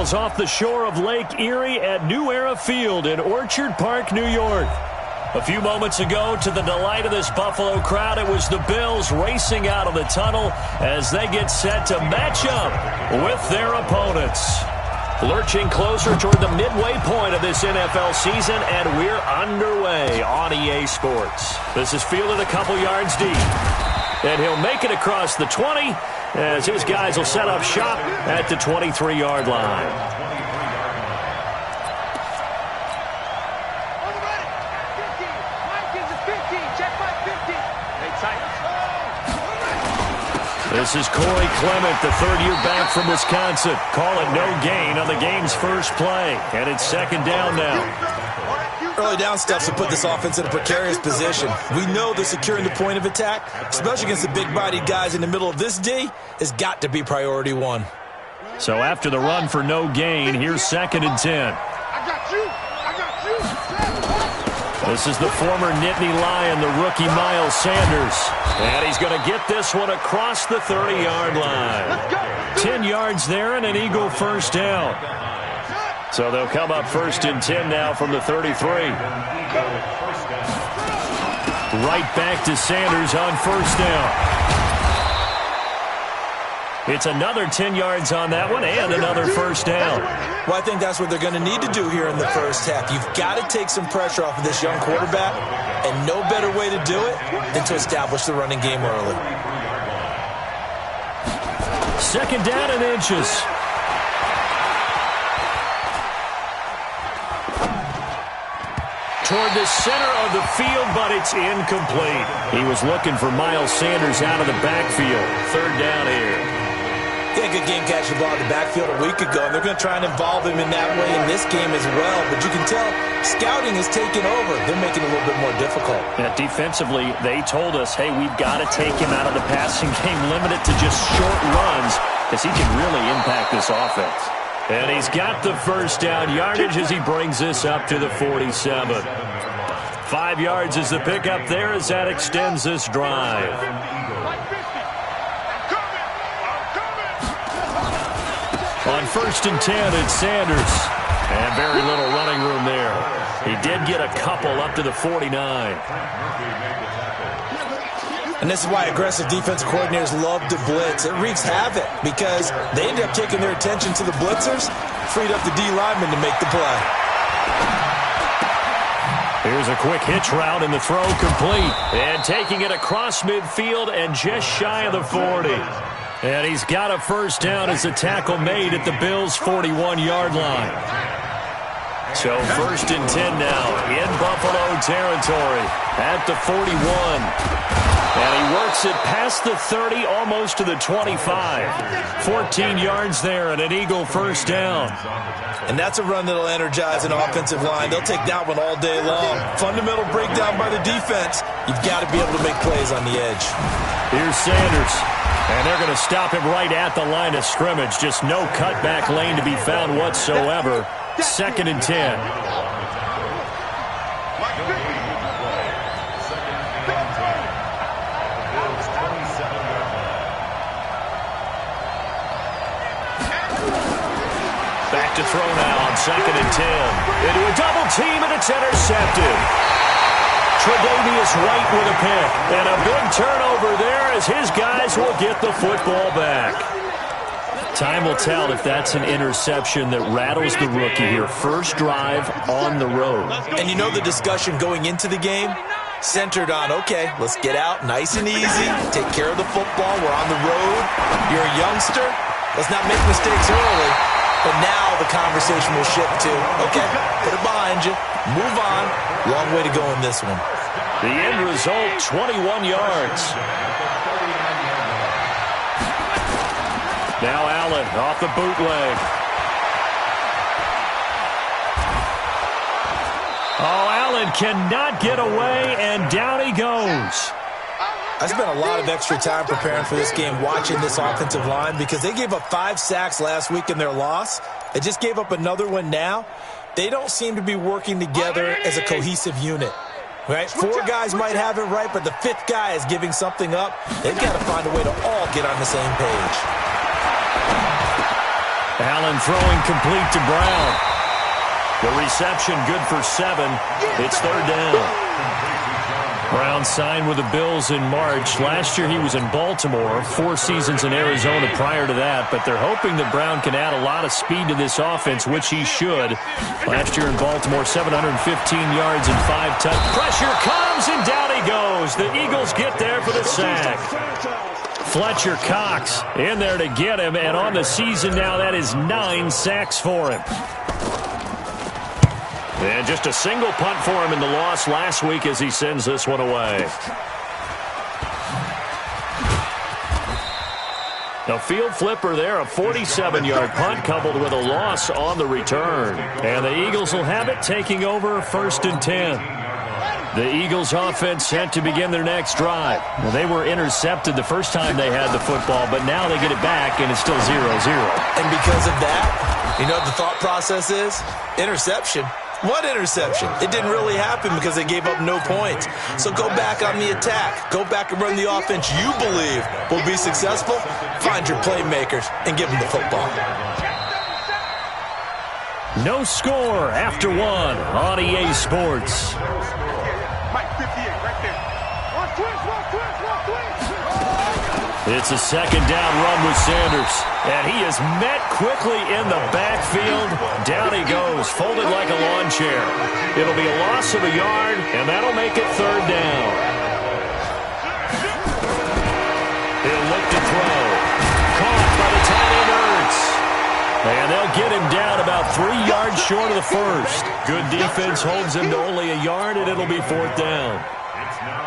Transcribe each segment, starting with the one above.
miles off the shore of Lake Erie at New Era Field in Orchard Park, New York. A few moments ago, to the delight of this Buffalo crowd, it was the Bills racing out of the tunnel as they get set to match up with their opponents. Lurching closer toward the midway point of this NFL season, and we're underway on EA Sports. This is fielded a couple yards deep. And he'll make it across the 20 as his guys will set up shop at the 23-yard line. This is Corey Clement, the third-year back from Wisconsin. Call it no gain on the game's first play. And it's second down now. Early down steps will put this offense in a precarious position. We know that securing the point of attack, especially against the big-bodied guys in the middle of this D, has got to be priority one. So after the run for no gain, here's second and 10. This is the former Nittany Lion, the rookie Miles Sanders. And he's going to get this one across the 30-yard line. 10 yards there and an Eagle first down. So they'll come up first and 10 now from the 33. Right back to Sanders on first down. It's another 10 yards on that one and another first down. Well, I think that's what they're going to need to do here in the first half. You've got to take some pressure off of this young quarterback, and no better way to do it than to establish the running game early. Second down and inches. Toward the center of the field, but it's incomplete. He was looking for Miles Sanders out of the backfield. Third down here. Yeah, good game catching the ball in the backfield a week ago, and they're going to try and involve him in that way in this game as well. But you can tell scouting is taking over. They're making it a little bit more difficult. Yeah, defensively, they told us, hey, we've got to take him out of the passing game, limit it to just short runs, because he can really impact this offense. And he's got the first down yardage as he brings this up to the 47. 5 yards is the pickup there as that extends this drive. On first and 10, it's Sanders. And very little running room there. He did get a couple up to the 49. And this is why aggressive defensive coordinators love to blitz. It wreaks havoc because they end up taking their attention to the blitzers, freed up the D lineman to make the play. Here's a quick hitch route and the throw complete. And taking it across midfield and just shy of the 40. And he's got a first down as the tackle made at the Bills' 41-yard line. So first and 10 now in Buffalo territory at the 41. And he works it past the 30, almost to the 25. 14 yards there and an Eagle first down. And that's a run that'll energize an offensive line. They'll take that one all day long. Fundamental breakdown by the defense. You've got to be able to make plays on the edge. Here's Sanders. And they're going to stop him right at the line of scrimmage. Just no cutback lane to be found whatsoever. Second and 10. Back to throw now on second and 10. Into a double team, and it's intercepted. Tre'Davious White with a pick. And a big turnover there as his guys will get the football back. Time will tell if that's an interception that rattles the rookie here. First drive on the road. And you know the discussion going into the game centered on, okay, let's get out nice and easy, take care of the football, we're on the road, you're a youngster, let's not make mistakes early. But now the conversation will shift to, okay, put it behind you, move on, long way to go in this one. The end result, 21 yards. Now Allen off the bootleg. Oh, Allen cannot get away, and down he goes. I spent a lot of extra time preparing for this game, watching this offensive line, because they gave up 5 sacks last week in their loss. They just gave up another one now. They don't seem to be working together as a cohesive unit. Right? 4 guys might have it right, but the 5th guy is giving something up. They've got to find a way to all get on the same page. Allen throwing complete to Brown. The reception good for 7. It's third down. Brown signed with the Bills in March. Last year he was in Baltimore, 4 seasons in Arizona prior to that, but they're hoping that Brown can add a lot of speed to this offense, which he should. Last year in Baltimore, 715 yards and 5 touchdowns. Pressure comes, and down he goes. The Eagles get there for the sack. Fletcher Cox in there to get him, and on the season now, that is 9 sacks for him. And just a single punt for him in the loss last week as he sends this one away. A field flipper there, a 47-yard punt coupled with a loss on the return. And the Eagles will have it, taking over 1st and 10. The Eagles offense set to begin their next drive. Well, they were intercepted the first time they had the football, but now they get it back, and it's still 0-0. And because of that, you know what the thought process is? Interception. What interception? It didn't really happen because they gave up no points. So go back on the attack. Go back and run the offense you believe will be successful. Find your playmakers and give them the football. No score after 1 on EA Sports. It's a second down run with Sanders. And he is met quickly in the backfield. Down he goes, folded like a lawn chair. It'll be a loss of a yard, and that'll make it third down. He'll look to throw. Caught by the tight end Ertz. And they'll get him down about 3 yards short of the first. Good defense holds him to only a yard, and it'll be 4th down.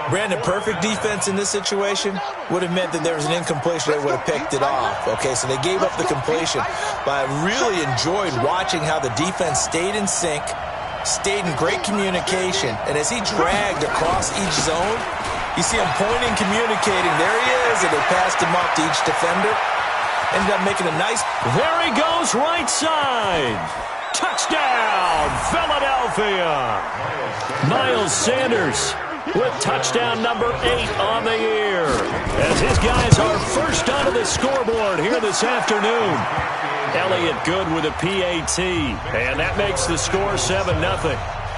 Brandon, perfect defense in this situation would have meant that there was an incompletion. They would have picked it off. Okay, so they gave up the completion. But I really enjoyed watching how the defense stayed in sync, stayed in great communication, and as he dragged across each zone, you see him pointing, communicating. There he is, and they passed him off to each defender. Ended up making a nice... There he goes, right side. Touchdown, Philadelphia. Miles Sanders with touchdown number 8 on the year, as his guys are first onto the scoreboard here this afternoon. Elliott good with a PAT, and that makes the score 7-0.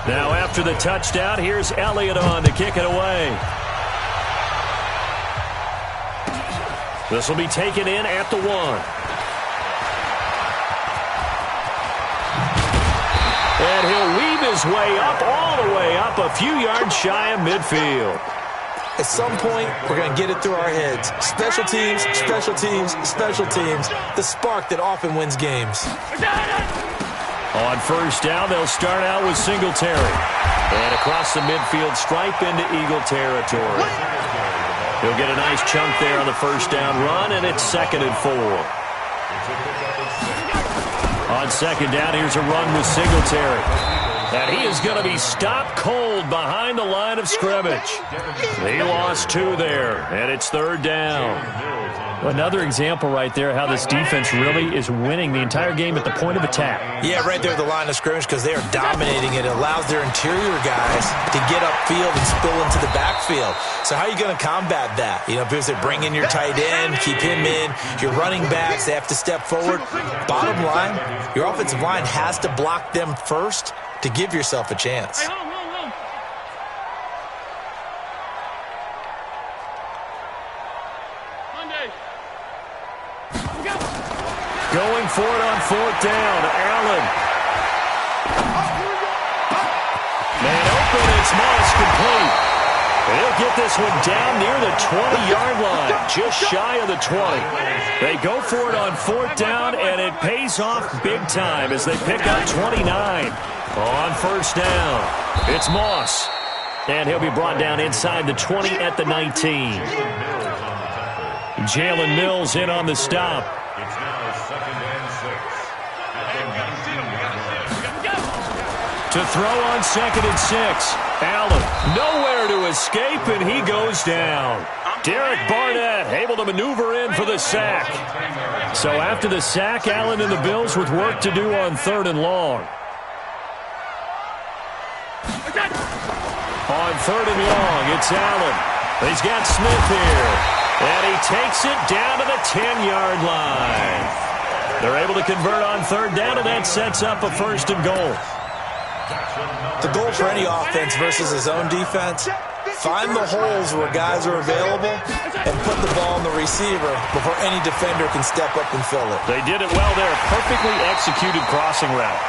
Now after the touchdown, here's Elliott on to kick it away. This will be taken in at the 1. And he'll weave his way up, all the way up, a few yards shy of midfield. At some point, we're going to get it through our heads. Special teams, special teams, special teams. The spark that often wins games. On first down, they'll start out with Singletary. And across the midfield stripe into Eagle territory. He'll get a nice chunk there on the first down run, and it's 2nd and 4. On second down, here's a run with Singletary. And he is going to be stopped cold behind the line of scrimmage. He lost 2 there, and it's 3rd down. Another example right there how this defense really is winning the entire game at the point of attack. Yeah, right there at the line of scrimmage because they are dominating it. It allows their interior guys to get upfield and spill into the backfield. So how are you going to combat that? You know, because they bring in your tight end, keep him in. Your running backs, they have to step forward. Bottom line, your offensive line has to block them first to give yourself a chance. Going for it on 4th down. Allen. Man open, it's Moss complete. They'll get this one down near the 20-yard line, just shy of the 20. They go for it on 4th down, and it pays off big time as they pick up 29. On first down, it's Moss. And he'll be brought down inside the 20 at the 19. Jalen Mills in on the stop. To throw on 2nd and 6. Allen nowhere to escape, and he goes down. Derek Barnett able to maneuver in for the sack. So after the sack, Allen and the Bills with work to do on 3rd and long. On 3rd and long, it's Allen. He's got Smith here. And he takes it down to the 10-yard line. They're able to convert on third down, and that sets up a 1st and goal. The goal for any offense versus his own defense, find the holes where guys are available and put the ball in the receiver before any defender can step up and fill it. They did it well there. Perfectly executed crossing route.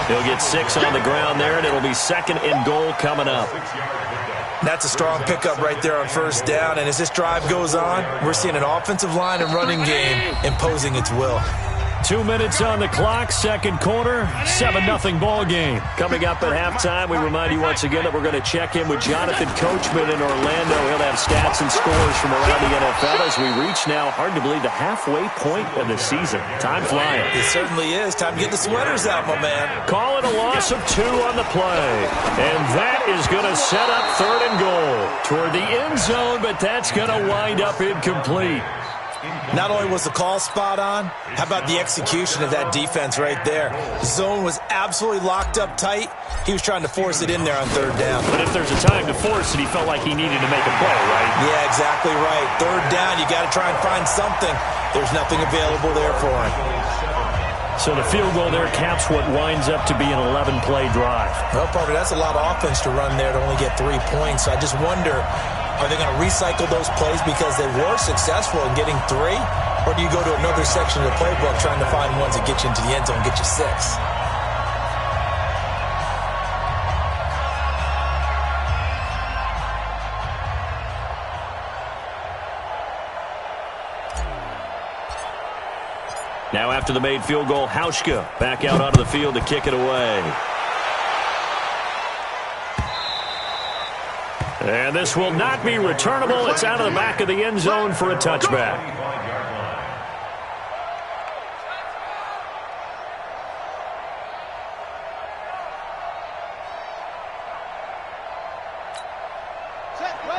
He'll get 6 on the ground there, and it'll be 2nd and goal coming up. That's a strong pickup right there on 1st down, and as this drive goes on, we're seeing an offensive line and running game imposing its will. 2 minutes on the clock, 2nd quarter, 7-0 ball game. Coming up at halftime, we remind you once again that we're going to check in with Jonathan Coachman in Orlando. He'll have stats and scores from around the NFL as we reach now, hard to believe, the halfway point of the season. Time flying. It certainly is. Time to get the sweaters out, my man. Call it a loss of 2 on the play. And that is going to set up 3rd and goal toward the end zone, but that's going to wind up incomplete. Not only was the call spot on, how about the execution of that defense right there? The zone was absolutely locked up tight. He was trying to force it in there on 3rd down. But if there's a time to force it, he felt like he needed to make a play, right? Yeah, exactly right. 3rd down, you got to try and find something. There's nothing available there for him. So the field goal there caps what winds up to be an 11-play drive. Well, partner, that's a lot of offense to run there to only get 3 points. So I just wonder, are they going to recycle those plays because they were successful in getting 3? Or do you go to another section of the playbook trying to find ones that get you into the end zone and get you 6? Now after the made field goal, Hauschka back out onto the field to kick it away. And this will not be returnable. It's out of the back of the end zone for a touchback.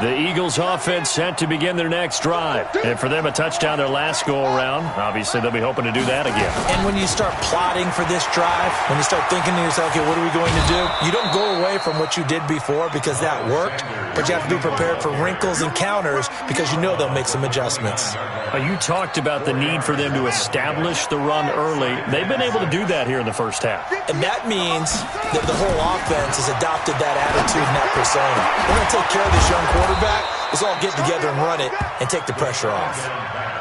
The Eagles offense set to begin their next drive. And for them, a touchdown their last go-around. Obviously, they'll be hoping to do that again. And when you start plotting for this drive, when you start thinking to yourself, okay, what are we going to do? You don't go away from what you did before because that worked, but you have to be prepared for wrinkles and counters because you know they'll make some adjustments. You talked about the need for them to establish the run early. They've been able to do that here in the first half. And that means that the whole offense has adopted that attitude and that persona. We're going to take care of this young quarterback. Let's all get together and run it and take the pressure off.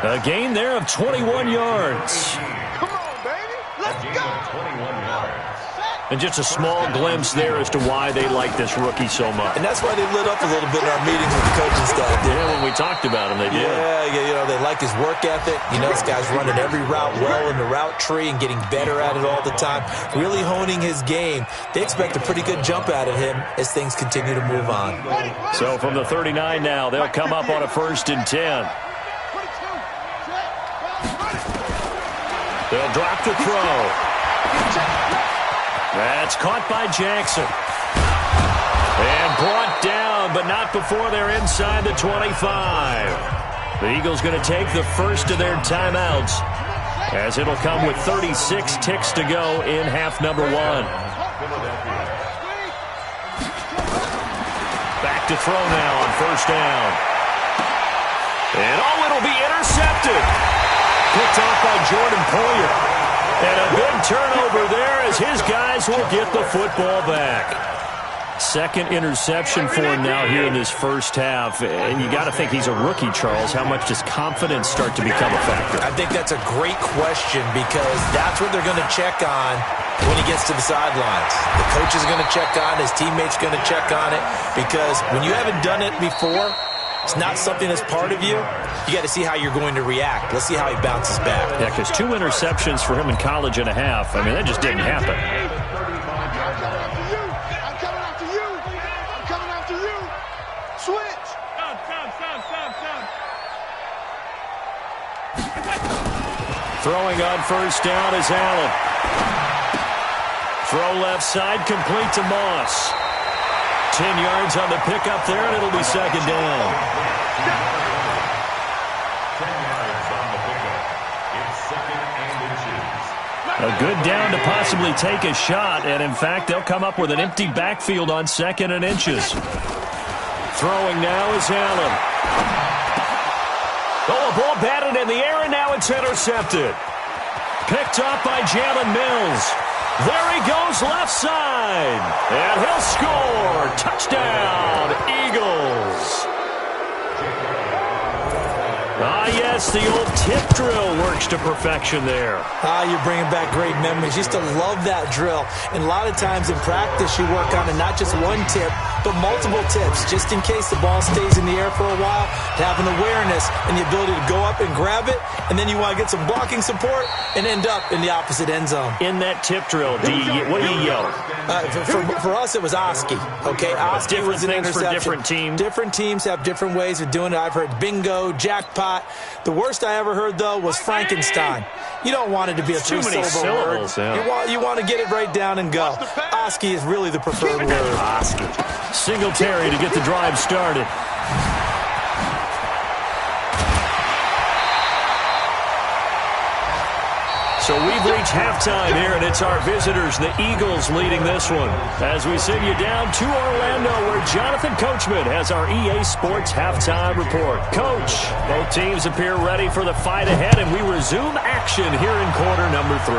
A gain there of 21 yards. Come on, baby. Let's go. 21 yards. And just a small glimpse there as to why they like this rookie so much. And that's why they lit up a little bit in our meetings with the coaching staff. Yeah, when we talked about him, they did. Yeah, you know, they like his work ethic. You know, this guy's running every route well in the route tree and getting better at it all the time, really honing his game. They expect a pretty good jump out of him as things continue to move on. So from the 39 now, they'll come up on a 1st and 10. They'll drop to throw. That's caught by Jackson. And brought down, but not before they're inside the 25. The Eagles going to take the first of their timeouts as it'll come with 36 ticks to go in half number 1. Back to throw now on 1st down. And it'll be intercepted. Picked off by Jordan Poyer. And a big turnover there as his guys will get the football back. 2nd interception for him now here in this first half. And you got to think he's a rookie, Charles. How much does confidence start to become a factor? I think that's a great question because that's what they're going to check on when he gets to the sidelines. The coach is going to check on, his teammates going to check on it because when you haven't done it before, it's not something that's part of you. You got to see how you're going to react. Let's see how he bounces back. Yeah, because 2 interceptions for him in college and a half. I mean, that just didn't happen. I'm coming after you. I'm coming after you. Switch. Throwing on 1st down is Allen. Throw left side, complete to Moss. 10 yards on the pickup there, and it'll be 2nd down. 10 yards on the pickup. It's 2nd and inches. A good down to possibly take a shot, and in fact, they'll come up with an empty backfield on 2nd and inches. Throwing now is Allen. Oh, a ball batted in the air, and now it's intercepted. picked up by Jalen Mills. There he goes left side. And he'll score. Touchdown, Eagles. Yes, the old tip drill works to perfection there. You're bringing back great memories. Used to love that drill. And a lot of times in practice, you work on it, not just one tip, but multiple tips, just in case the ball stays in the air for a while, to have an awareness and the ability to go up and grab it, and then you want to get some blocking support and end up in the opposite end zone. In that tip drill, what do you yell? For us, it was Oski. Okay, Oski was an interception. For different teams. Different teams have different ways of doing it. I've heard bingo, jackpot. The worst I ever heard, though, was Frankenstein. You don't want it to be a three-syllable word. Yeah. You want to get it right down and go. Oski is really the preferred word. Oski. Singletary to get the drive started. So we've reached halftime here, and it's our visitors, the Eagles, leading this one. As we send you down to Orlando, where Jonathan Coachman has our EA Sports halftime report. Coach, both teams appear ready for the fight ahead, and we resume action here in quarter number 3.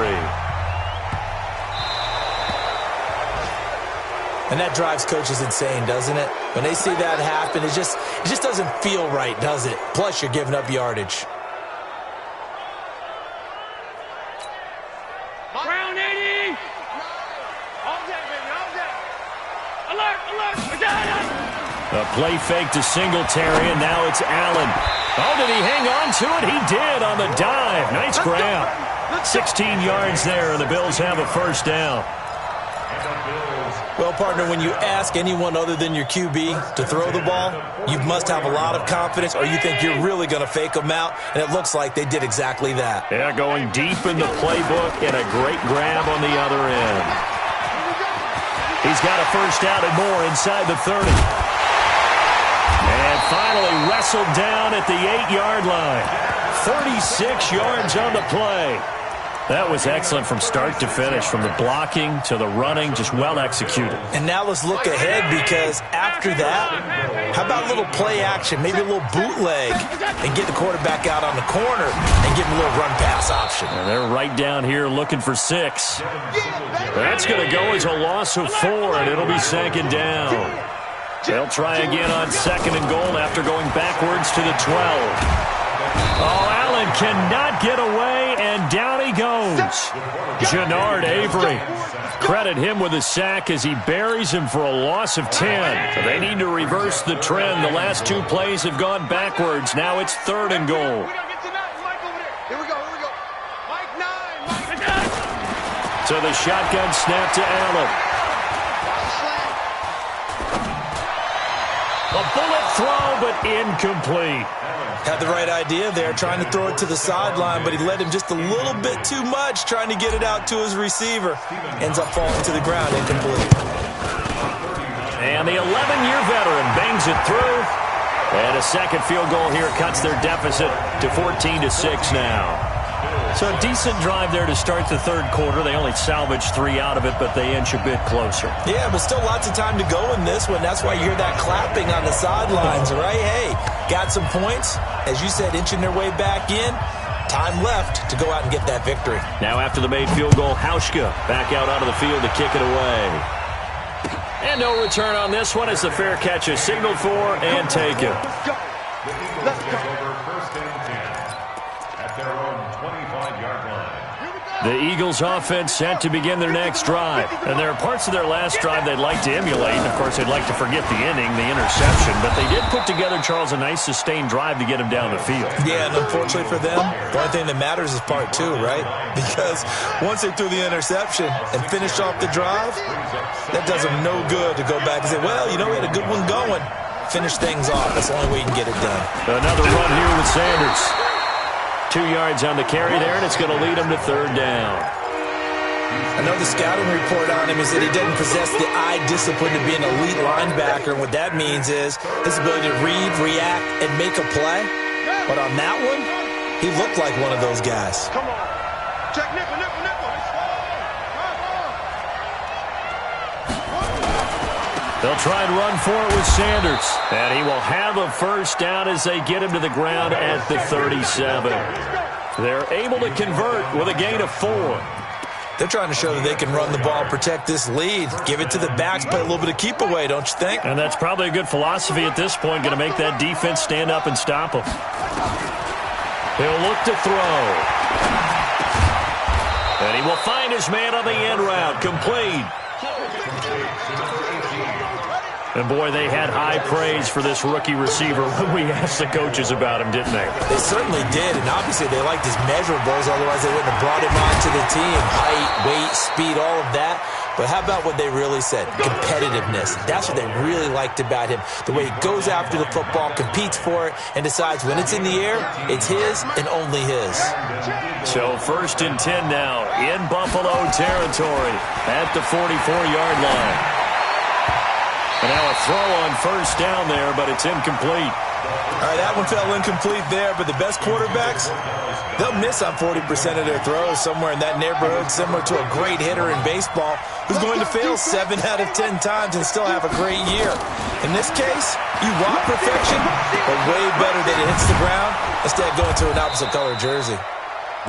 And that drives coaches insane, doesn't it? When they see that happen, it just doesn't feel right, does it? Plus, you're giving up yardage. A play fake to Singletary, and now it's Allen. Oh, did he hang on to it? He did on the dive. Nice grab. 16 yards there, and the Bills have a first down. Well, partner, when you ask anyone other than your QB to throw the ball, you must have a lot of confidence, or you think you're really going to fake them out, and it looks like they did exactly that. Yeah, going deep in the playbook, and a great grab on the other end. He's got a first down and more inside the 30. And finally wrestled down at the 8-yard line. 36 yards on the play. That was excellent from start to finish, from the blocking to the running, just well executed. And now let's look ahead, because after that, how about a little play action, maybe a little bootleg, and get the quarterback out on the corner and give him a little run-pass option. And they're right down here looking for 6. That's going to go as a loss of 4, and it'll be second down. They'll try again on second and goal after going backwards to the 12. Oh, Allen cannot get away, and down he goes. Jannard Avery. Credit him with a sack as he buries him for a loss of 10. So they need to reverse the trend. The last 2 plays have gone backwards. Now it's third and goal. So the shotgun snap to Allen. A bullet throw, but incomplete. Had the right idea there, trying to throw it to the sideline, but he led him just a little bit too much, trying to get it out to his receiver. Ends up falling to the ground, incomplete. And the 11-year veteran bangs it through. And a second field goal here cuts their deficit to 14-6 now. So a decent drive there to start the third quarter. They only salvaged 3 out of it, but they inch a bit closer. Yeah, but still lots of time to go in this one. That's why you hear that clapping on the sidelines, right? Hey, got some points. As you said, inching their way back in. Time left to go out and get that victory. Now after the made field goal, Hauschka back out onto the field to kick it away. And no return on this one as the fair catch is signaled for and taken. Let's go. First and 10 at their own 25-yard line. The Eagles offense set to begin their next drive. And there are parts of their last drive they'd like to emulate. And of course, they'd like to forget the inning, the interception. But they did put together, Charles, a nice sustained drive to get him down the field. Yeah, and unfortunately for them, the only thing that matters is part 2, right? Because once they threw the interception and finished off the drive, that does them no good to go back and say, well, you know, we had a good one going. Finish things off. That's the only way you can get it done. Another run here with Sanders. 2 yards on the carry there, and it's going to lead him to third down. I know the scouting report on him is that he doesn't possess the eye discipline to be an elite linebacker. And what that means is his ability to read, react, and make a play. But on that one, he looked like one of those guys. Come on. Check nickel, nickel, nickel. They'll try and run for it with Sanders. And he will have a first down as they get him to the ground at the 37. They're able to convert with a gain of 4. They're trying to show that they can run the ball, protect this lead. Give it to the backs, play a little bit of keep away, don't you think? And that's probably a good philosophy at this point, going to make that defense stand up and stop them. He'll look to throw. And he will find his man on the end route, complete. And, boy, they had high praise for this rookie receiver when we asked the coaches about him, didn't they? They certainly did, and obviously they liked his measurables, otherwise they wouldn't have brought him onto the team. Height, weight, speed, all of that. But how about what they really said? Competitiveness. That's what they really liked about him. The way he goes after the football, competes for it, and decides when it's in the air, it's his and only his. So 1st and 10 now in Buffalo territory at the 44-yard line. And now a throw on 1st down there, but it's incomplete. All right, that one fell incomplete there, but the best quarterbacks, they'll miss on 40% of their throws, somewhere in that neighborhood, similar to a great hitter in baseball who's going to fail 7 out of 10 times and still have a great year. In this case, you want perfection, but way better that it hits the ground instead of going to an opposite color jersey.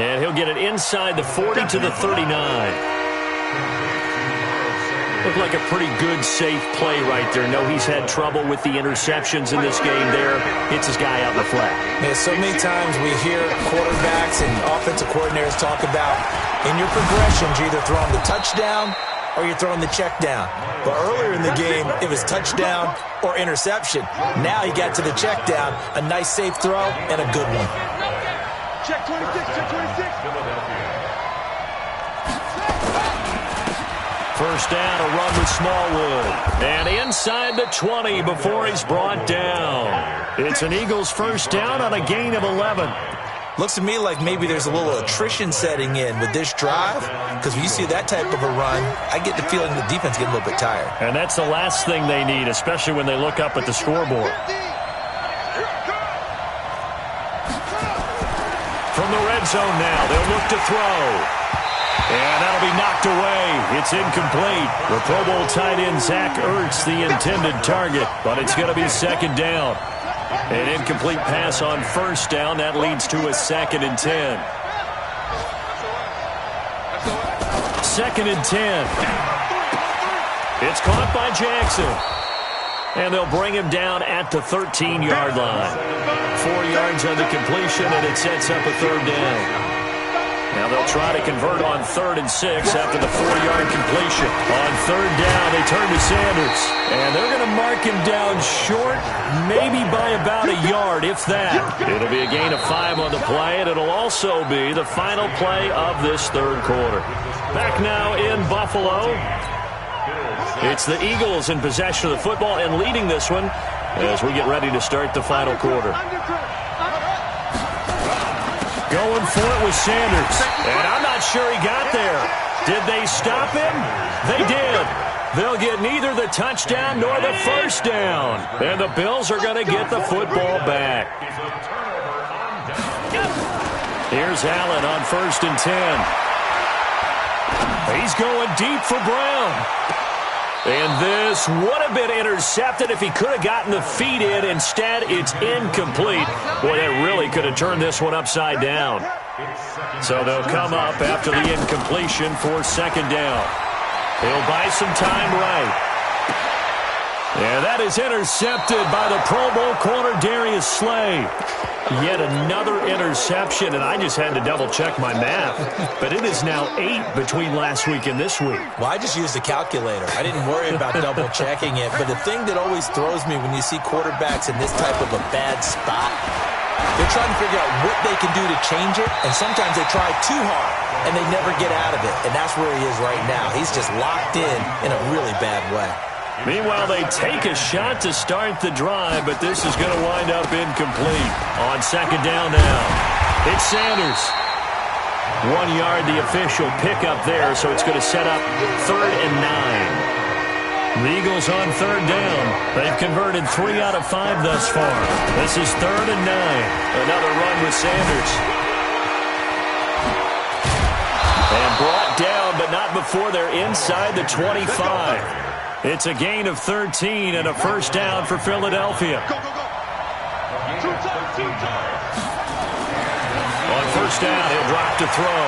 And he'll get it inside the 40 to the 39. Looked like a pretty good, safe play right there. No, he's had trouble with the interceptions in this game there. Hits his guy out in the flat. Yeah, so many times we hear quarterbacks and offensive coordinators talk about, in your progressions, you're either throwing the touchdown or you're throwing the check down. But earlier in the game, it was touchdown or interception. Now he got to the check down, a nice, safe throw, and a good one. Check 26, check 26. 1st down, a run with Smallwood. And inside the 20 before he's brought down. It's an Eagles 1st down on a gain of 11. Looks to me like maybe there's a little attrition setting in with this drive, because when you see that type of a run, I get the feeling the defense getting a little bit tired. And that's the last thing they need, especially when they look up at the scoreboard. From the red zone now, they'll look to throw. And that'll be knocked away. It's incomplete. The Pro Bowl tight end Zach Ertz, the intended target, but it's going to be 2nd down. An incomplete pass on 1st down. That leads to a 2nd and 10. 2nd and 10. It's caught by Jackson. And they'll bring him down at the 13-yard line. 4 yards on the completion, and it sets up a 3rd down. Now they'll try to convert on 3rd and 6 after the 4-yard completion. On 3rd down, they turn to Sanders. And they're going to mark him down short, maybe by about a yard, if that. It'll be a gain of 5 on the play, and it'll also be the final play of this 3rd quarter. Back now in Buffalo. It's the Eagles in possession of the football and leading this one as we get ready to start the final quarter. Going for it with Sanders. And I'm not sure he got there. Did they stop him? They did. They'll get neither the touchdown nor the 1st down. And the Bills are going to get the football back. Here's Allen on 1st and 10. He's going deep for Brown. And this would have been intercepted if he could have gotten the feet in. Instead, it's incomplete. Boy, that really could have turned this one upside down. So they'll come up after the incompletion for 2nd down. He'll buy some time right. And that is intercepted by the Pro Bowl corner Darius Slay. Yet another interception, and I just had to double-check my math. But it is now 8 between last week and this week. Well, I just used a calculator. I didn't worry about double-checking it. But the thing that always throws me when you see quarterbacks in this type of a bad spot, they're trying to figure out what they can do to change it, and sometimes they try too hard, and they never get out of it. And that's where he is right now. He's just locked in a really bad way. Meanwhile, they take a shot to start the drive, but this is going to wind up incomplete. On 2nd down now, it's Sanders. 1 yard, the official pickup there, so it's going to set up 3rd and 9. The Eagles on 3rd down. They've converted 3 out of 5 thus far. This is 3rd and 9. Another run with Sanders. And brought down, but not before they're inside the 25. It's a gain of 13 and a 1st down for Philadelphia. On first down, he'll drop to throw.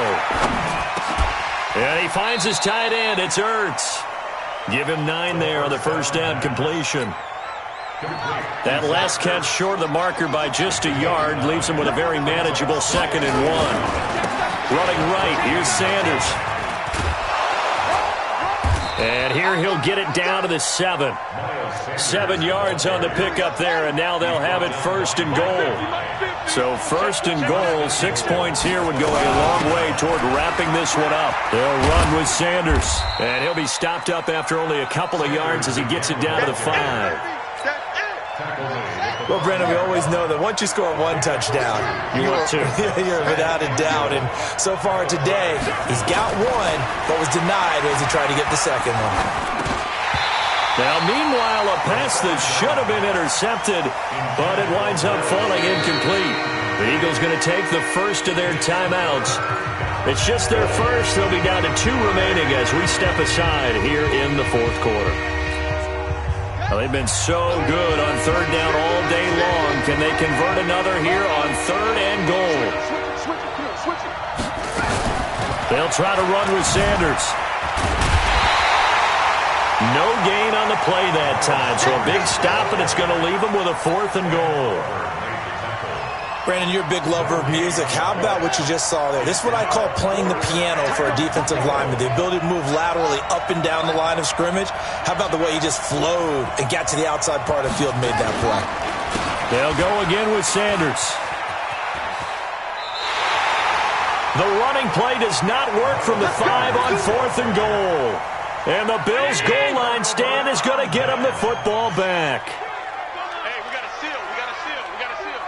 And he finds his tight end. It's Ertz. Give him 9 there on the first down completion. That last catch short of the marker by just a yard leaves him with a very manageable 2nd and 1. Running right, here's Sanders. And here he'll get it down to the 7. 7 yards on the pickup there, and now they'll have it 1st and goal. So 1st and goal, 6 points here would go a long way toward wrapping this one up. They'll run with Sanders, and he'll be stopped up after only a couple of yards as he gets it down to the 5. Well, Brendan, we always know that once you score 1 touchdown, you're without a doubt. And so far today, he's got 1, but was denied as he tried to get the 2nd one. Now, meanwhile, a pass that should have been intercepted, but it winds up falling incomplete. The Eagles going to take the first of their timeouts. It's just their first. They'll be down to 2 remaining as we step aside here in the 4th quarter. Well, they've been so good on 3rd down all day long. Can they convert another here on 3rd and goal? They'll try to run with Sanders. No gain on the play that time, so a big stop, and it's going to leave them with a 4th and goal. Brandon, you're a big lover of music. How about what you just saw there? This is what I call playing the piano for a defensive lineman. The ability to move laterally up and down the line of scrimmage. How about the way he just flowed and got to the outside part of the field and made that play? They'll go again with Sanders. The running play does not work from the 5 on 4th and goal. And the Bills' goal line stand is going to get them the football back. Hey, we got a seal. We got a seal. We got a seal.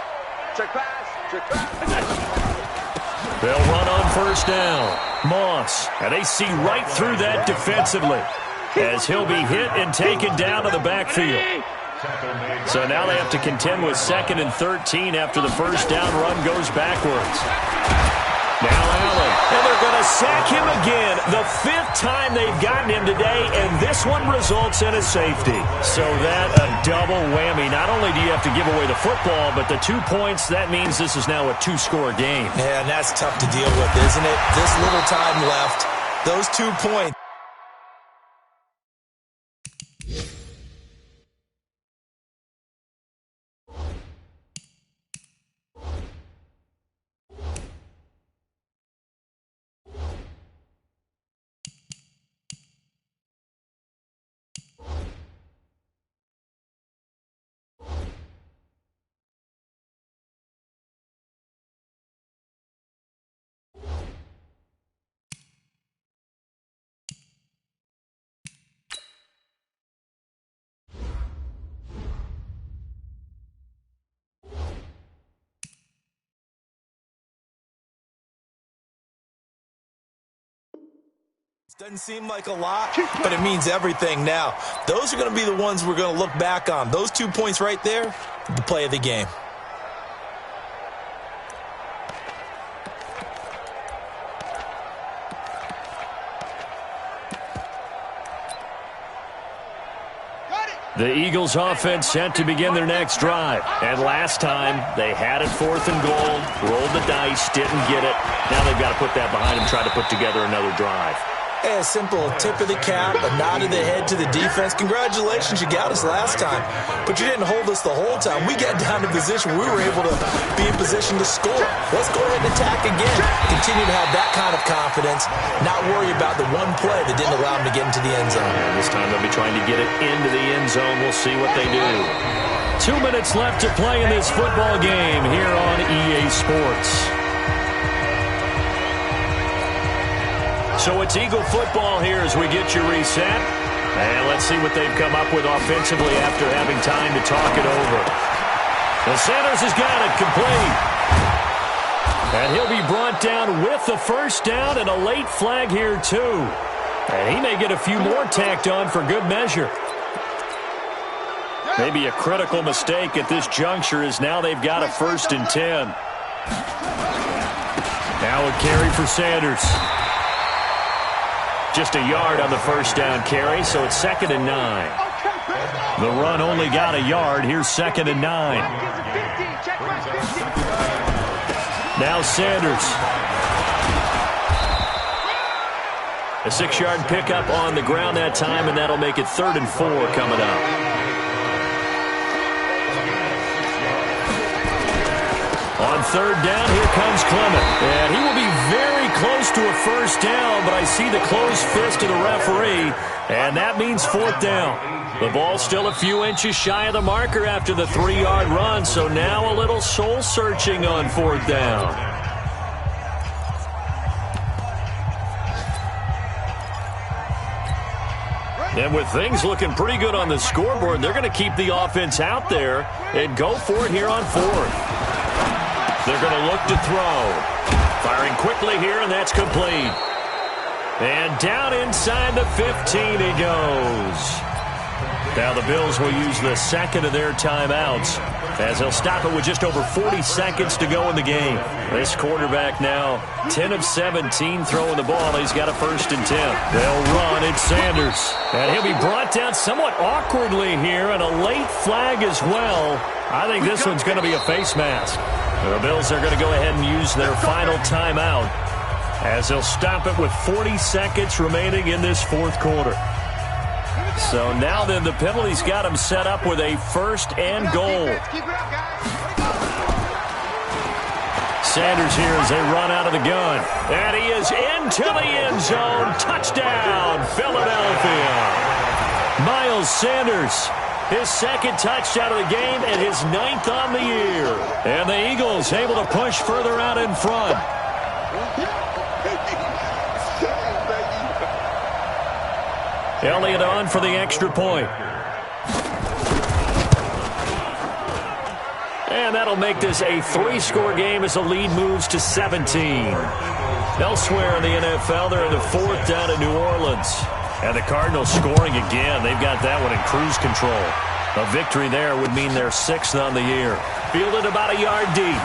Check pass. Check pass. They'll run on first down. Moss. And they see right through that defensively as he'll be hit and taken down to the backfield. So now they have to contend with 2nd and 13 after the first down run goes backwards. Now Allen, and they're going to sack him again. The 5th time they've gotten him today, and this one results in a safety. So that a double whammy. Not only do you have to give away the football, but the 2 points, that means this is now a 2-score game. Yeah, and that's tough to deal with, isn't it? This little time left, those 2 points. Doesn't seem like a lot, but it means everything now. Those are going to be the ones we're going to look back on. Those 2 points right there, the play of the game. The Eagles offense set to begin their next drive. And last time, they had it 4th and goal, rolled the dice, didn't get it. Now they've got to put that behind them, try to put together another drive. Hey, a simple tip of the cap, a nod of the head to the defense. Congratulations, you got us last time. But you didn't hold us the whole time. We got down to position where we were able to be in position to score. Let's go ahead and attack again. Continue to have that kind of confidence, not worry about the one play that didn't allow them to get into the end zone. And this time they'll be trying to get it into the end zone. We'll see what they do. 2 minutes left to play in this football game here on EA Sports. So it's Eagle football here as we get you reset. And let's see what they've come up with offensively after having time to talk it over. The Sanders has got it complete. And he'll be brought down with the first down and a late flag here too. And he may get a few more tacked on for good measure. Maybe a critical mistake at this juncture is now they've got a 1st and 10. Now a carry for Sanders. Just a yard on the first down carry, so it's 2nd and 9. The run only got a yard. Here's 2nd and 9. Now Sanders. A 6-yard pickup on the ground that time, and that'll make it 3rd and 4 coming up. On 3rd down, here comes Clement. And he will be very close to a first down, but I see the closed fist of the referee, and that means 4th down. The ball's still a few inches shy of the marker after the 3-yard run, so now a little soul-searching on 4th down. And with things looking pretty good on the scoreboard, they're going to keep the offense out there and go for it here on 4th. They're going to look to throw. Firing quickly here, and that's complete. And down inside the 15 he goes. Now the Bills will use the second of their timeouts as they'll stop it with just over 40 seconds to go in the game. This quarterback now 10 of 17 throwing the ball. He's got a 1st and 10. They'll run. It's Sanders. And he'll be brought down somewhat awkwardly here, and a late flag as well. I think this one's going to be a face mask. The Bills are going to go ahead and use their final timeout as they'll stop it with 40 seconds remaining in this 4th quarter. So now then the penalty's got him set up with a 1st and goal. Sanders here as they run out of the gun. And he is into the end zone. Touchdown, Philadelphia. Miles Sanders, his 2nd touchdown of the game and his 9th on the year. And the Eagles able to push further out in front. Elliott on for the extra point. And that'll make this a 3-score game as the lead moves to 17. Elsewhere in the NFL, they're in the 4th down in New Orleans. And the Cardinals scoring again. They've got that one in cruise control. A victory there would mean they're 6th on the year. Fielded about a yard deep.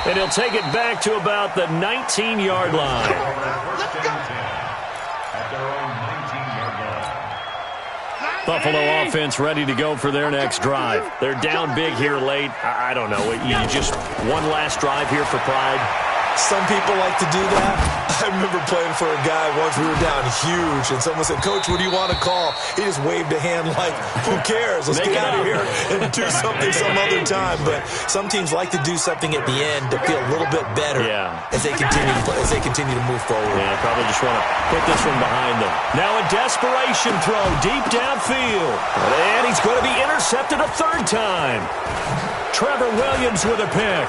And he'll take it back to about the 19-yard line. Buffalo offense ready to go for their next drive. They're down big here late. I don't know. You just one last drive here for pride. Some people like to do that. I remember playing for a guy once. We were down huge, and someone said, "Coach, what do you want to call?" He just waved a hand like, "Who cares? Let's get out of here and do something some other time." But some teams like to do something at the end to feel a little bit better as they continue to move forward. Yeah, probably just want to put this one behind them. Now a desperation throw deep downfield, and he's going to be intercepted a 3rd time. Trevor Williams with a pick.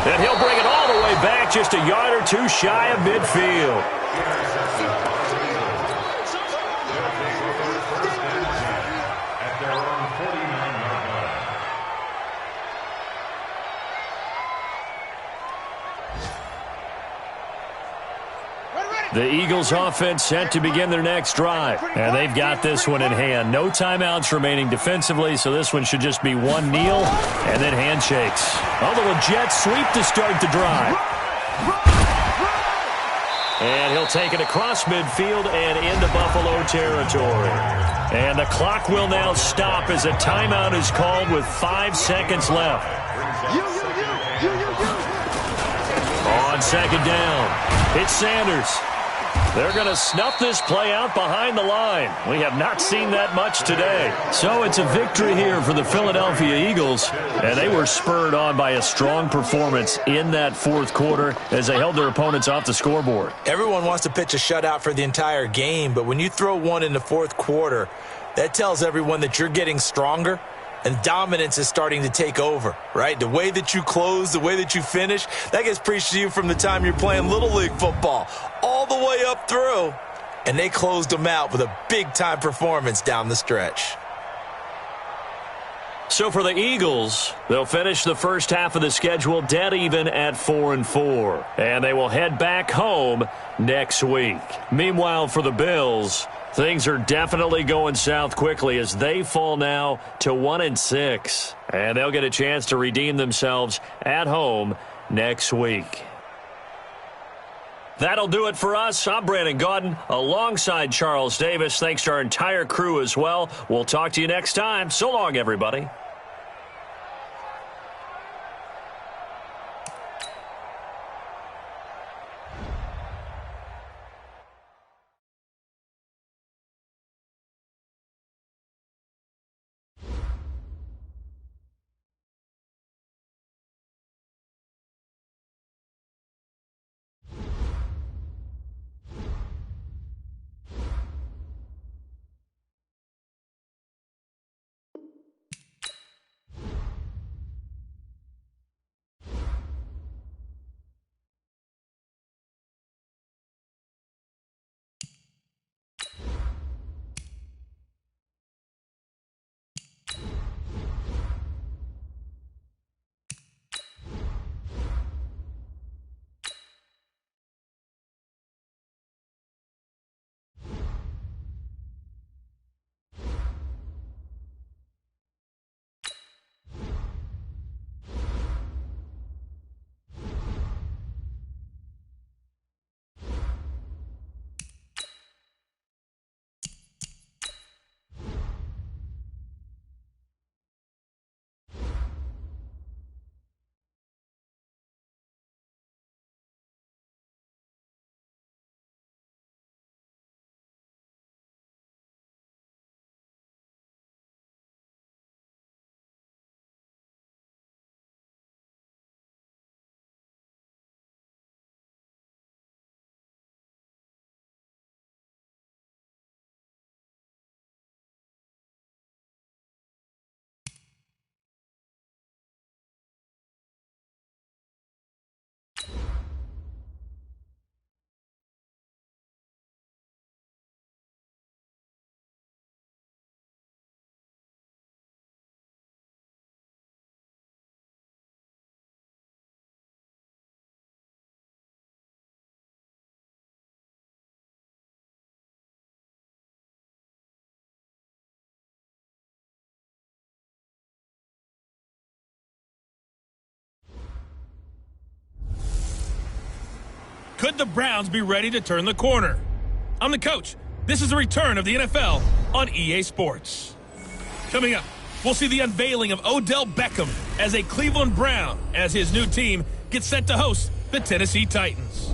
And he'll bring it all the way back just a yard or 2 shy of midfield. The Eagles offense set to begin their next drive. And they've got this one in hand. No timeouts remaining defensively, so this one should just be one kneel and then handshakes. A little jet sweep to start the drive. And he'll take it across midfield and into Buffalo territory. And the clock will now stop as a timeout is called with 5 seconds left. On 2nd down, it's Sanders. They're going to snuff this play out behind the line. We have not seen that much today. So it's a victory here for the Philadelphia Eagles. And they were spurred on by a strong performance in that 4th quarter as they held their opponents off the scoreboard. Everyone wants to pitch a shutout for the entire game, but when you throw one in the 4th quarter, that tells everyone that you're getting stronger. And dominance is starting to take over, right? The way that you close, the way that you finish, that gets preached to you from the time you're playing Little League football all the way up through. And they closed them out with a big-time performance down the stretch. So for the Eagles, they'll finish the first half of the schedule dead even at 4-4. And they will head back home next week. Meanwhile, for the Bills, things are definitely going south quickly as they fall now to 1-6. And they'll get a chance to redeem themselves at home next week. That'll do it for us. I'm Brandon Gaudin alongside Charles Davis. Thanks to our entire crew as well. We'll talk to you next time. So long, everybody. could the Browns be ready to turn the corner? I'm the coach. This is the return of the NFL on EA Sports. Coming up, we'll see the unveiling of Odell Beckham as a Cleveland Brown as his new team gets set to host the Tennessee Titans.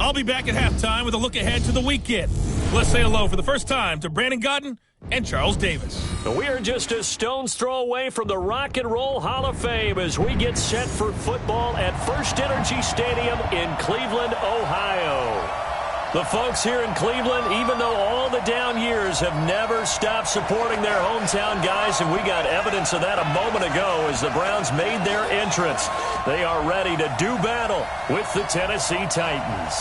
I'll be back at halftime with a look ahead to the weekend. Let's say hello for the first time to Brandon Godden and Charles Davis. We are just a stone's throw away from the Rock and Roll Hall of Fame as we get set for football at First Energy Stadium in Cleveland, Ohio. The folks here in Cleveland, even though all the down years, have never stopped supporting their hometown guys, and we got evidence of that a moment ago as the Browns made their entrance. They are ready to do battle with the Tennessee Titans.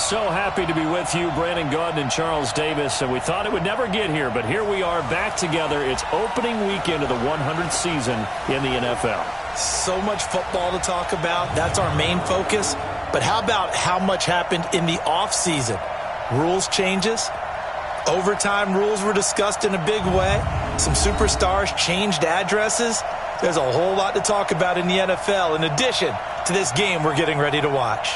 So happy to be with you, Brandon Gaudin and Charles Davis, and we thought it would never get here, but here we are back together. It's opening weekend of the 100th season in the NFL. So much football to talk about. That's our main focus. But how about how much happened in the offseason? Rules changes. Overtime rules were discussed in a big way. Some superstars changed addresses. There's a whole lot to talk about in the NFL in addition to this game we're getting ready to watch.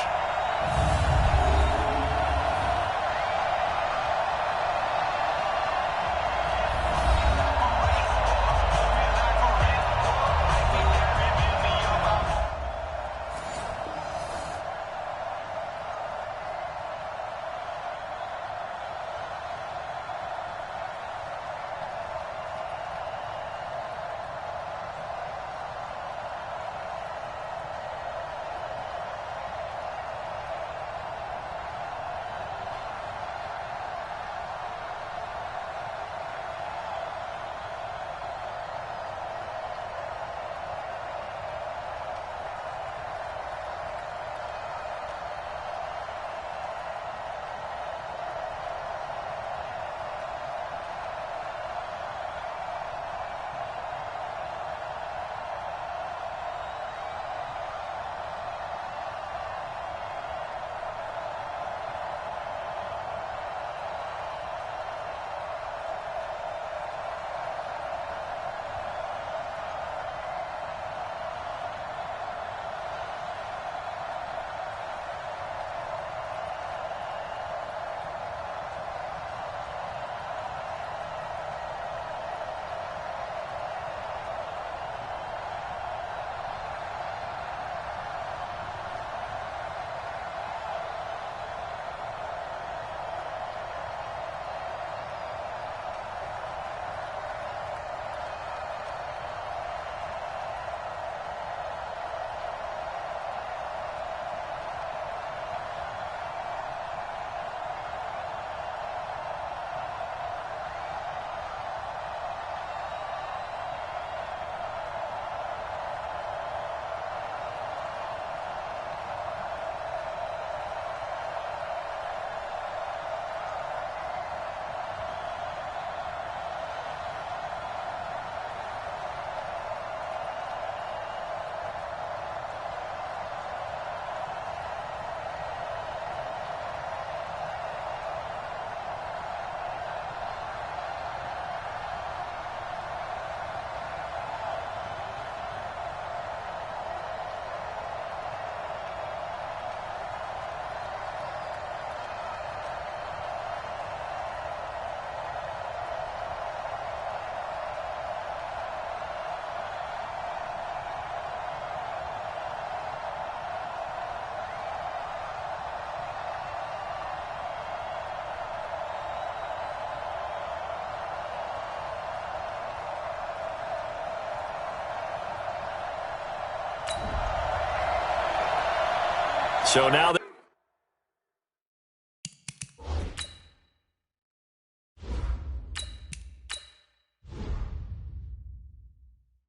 So now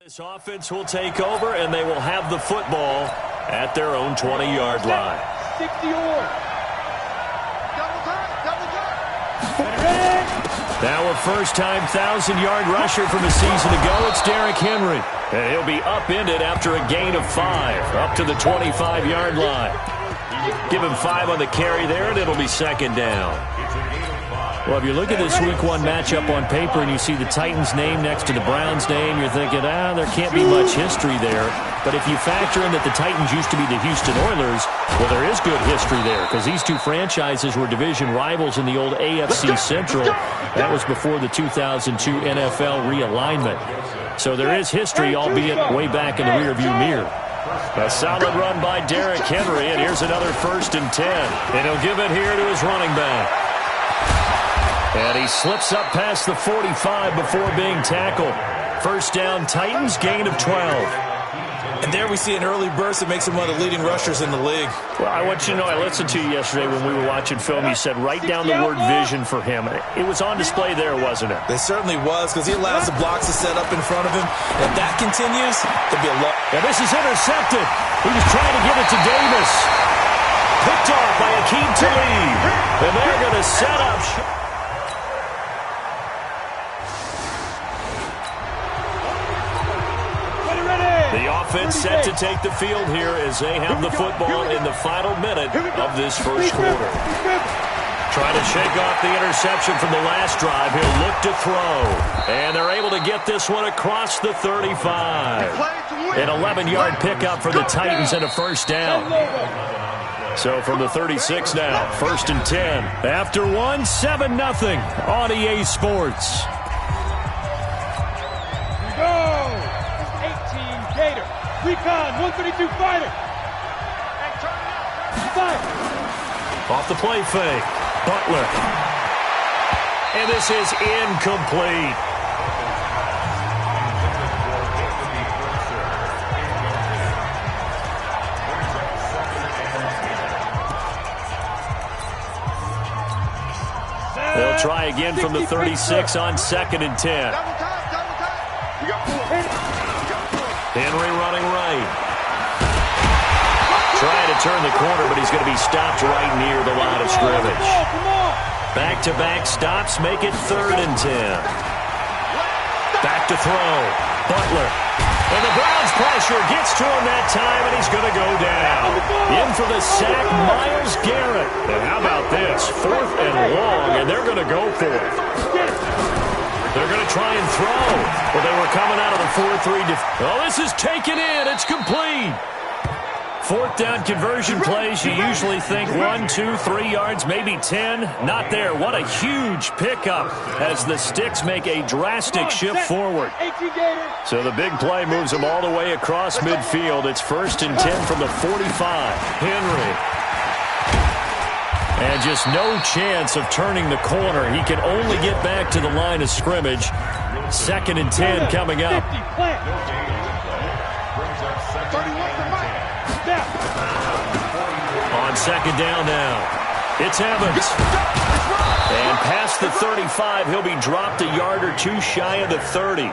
this offense will take over, and they will have the football at their own 20-yard line. 60 or Now a first-time 1,000-yard rusher from a season ago. It's Derrick Henry. And he'll be upended after a gain of 5, up to the 25-yard line. Give him 5 on the carry there, and it'll be second down. It's a gain of 5. Well, if you look at this Week 1 matchup on paper and you see the Titans name next to the Browns name, you're thinking, there can't be much history there. But if you factor in that the Titans used to be the Houston Oilers, well, there is good history there because these two franchises were division rivals in the old AFC Central. That was before the 2002 NFL realignment. So there is history, albeit way back in the rearview mirror. A solid run by Derrick Henry, and here's another 1st and 10. And he'll give it here to his running back. And he slips up past the 45 before being tackled. First down, Titans, gain of 12. And there we see an early burst that makes him one of the leading rushers in the league. Well, I want you to know, I listened to you yesterday when we were watching film. You said write down the word vision for him. It was on display there, wasn't it? It certainly was, because he allows the blocks to set up in front of him. If that continues, there'll be a lot. And this is intercepted. He was trying to give it to Davis. Picked off by Akeem Talib. And they're going to set up. The offense set to take the field here as they have the football in the final minute of this first quarter. Trying to shake off the interception from the last drive. He'll look to throw. And they're able to get this one across the 35. An 11-yard pickup for the Titans and a first down. So from the 36 now, 1st and 10. After one, 7-0 on EA Sports. Recon, 132 fighter. Off the play fake. Butler. And this is incomplete. They'll try again from the 36 on 2nd and 10. Henry running right. Trying to turn the corner, but he's going to be stopped right near the line of scrimmage. Back-to-back stops make it 3rd and 10. Back to throw. Butler. And the Browns pressure gets to him that time, and he's going to go down. In for the sack, Myles Garrett. And how about this? 4th and long, and they're going to go for it. They're going to try and throw. Well, they were coming out of the 4-3. Oh, this is taken in. It's complete. 4th down conversion plays. You usually think 1, 2, 3 yards, maybe 10. Not there. What a huge pickup as the Sticks make a drastic shift forward. So the big play moves them all the way across midfield. It's 1st and 10 from the 45. Henry. And just no chance of turning the corner. He can only get back to the line of scrimmage. 2nd and 10 coming up. On 2nd down now. It's Evans. And past the 35, he'll be dropped a yard or two shy of the 30.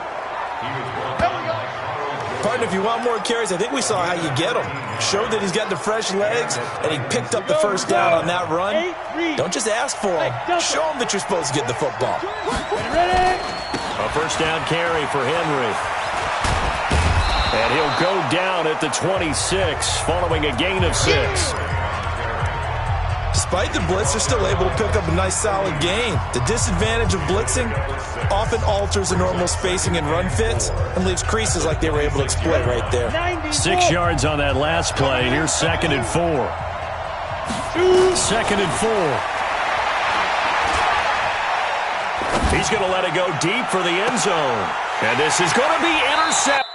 Partner, if you want more carries, I think we saw how you get them. Showed that he's got the fresh legs, and he picked up the first down on that run. Don't just ask for them. Show them that you're supposed to get the football. A first down carry for Henry. And he'll go down at the 26, following a gain of 6. Despite the blitz, they're still able to pick up a nice solid gain. The disadvantage of blitzing often alters the normal spacing and run fits and leaves creases like they were able to exploit right there. 6 yards on that last play. Here's 2nd and 4. 2nd and 4. He's going to let it go deep for the end zone. And this is going to be intercepted.